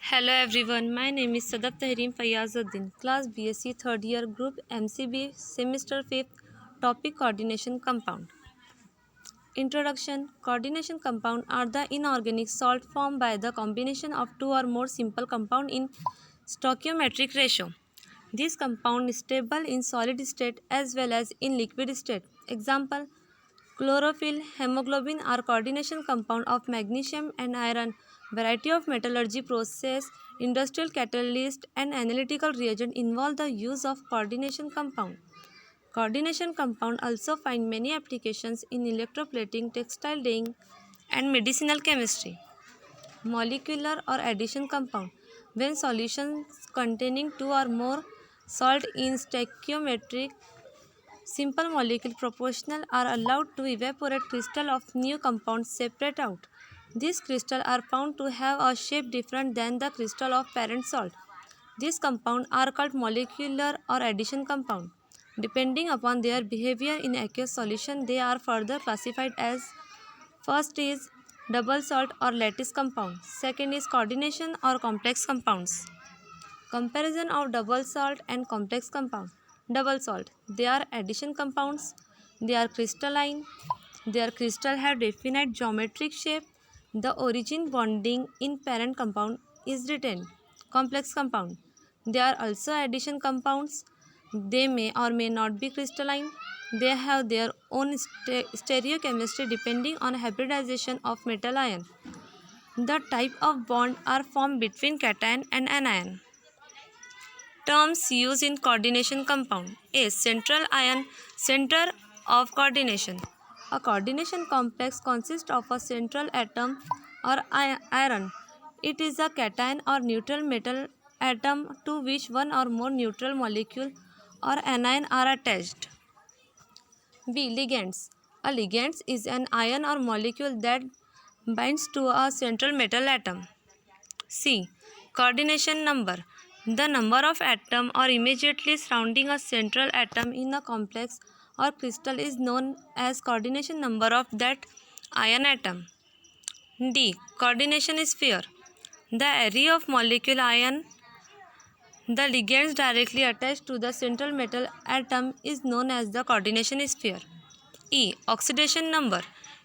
Hello everyone, my name is Sadaf Tahreem Fayyazuddin, Class BSc 3rd Year Group MCB Semester 5th, Topic Coordination Compound. Introduction. Coordination compound are the inorganic salt formed by the combination of two or more simple compound in stoichiometric ratio. This compound is stable in solid state as well as in liquid state. Example: chlorophyll, hemoglobin are coordination compound of magnesium and iron. Variety of metallurgy process, industrial catalyst and analytical reagent involve the use of coordination compound. Coordination compound also find many applications in electroplating, textile dyeing and medicinal chemistry. Molecular or addition compound. When solutions containing two or more salt in stoichiometric simple molecule proportional are allowed to evaporate crystal of new compounds separate out. These crystals are found to have a shape different than the crystal of parent salt. These compounds are called molecular or addition compound. Depending upon their behavior in aqueous solution, they are further classified as: first is double salt or lattice compound. Second is coordination or complex compounds. Comparison of double salt and complex compound. Double salt. They are addition compounds. They are crystalline. Their crystal have definite geometric shape. The origin bonding in parent compound is retained. Complex compound. They are also addition compounds. They may or may not be crystalline. They have their own stereochemistry depending on hybridization of metal ion. The type of bond are formed between cation and anion. Terms used in coordination compound. A. Central ion, center of coordination. A coordination complex consists of a central atom or ion. It is a cation or neutral metal atom to which one or more neutral molecule or anion are attached. B. Ligands. A ligand is an ion or molecule that binds to a central metal atom. C. Coordination number. The number of atoms or immediately surrounding a central atom in a complex or crystal is known as coordination number of that ion atom. D. Coordination sphere. The area of molecule ion the ligands directly attached to the central metal atom is known as the coordination sphere. E. Oxidation number.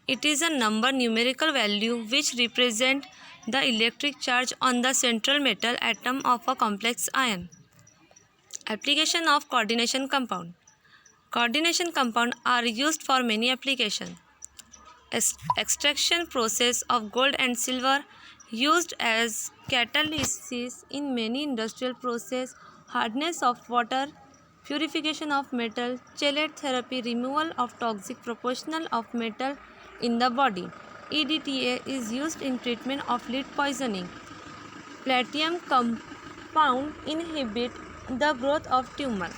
It is a number numerical value which represent the electric charge on the central metal atom of a complex ion. Application of coordination compound. Coordination compound are used for many applications. Extraction process of gold and silver used as catalysis in many industrial process, hardness of water, purification of metal, chelate therapy, removal of toxic proportional of metal in the body. EDTA is used in treatment of lead poisoning. Platinum compound inhibit the growth of tumor.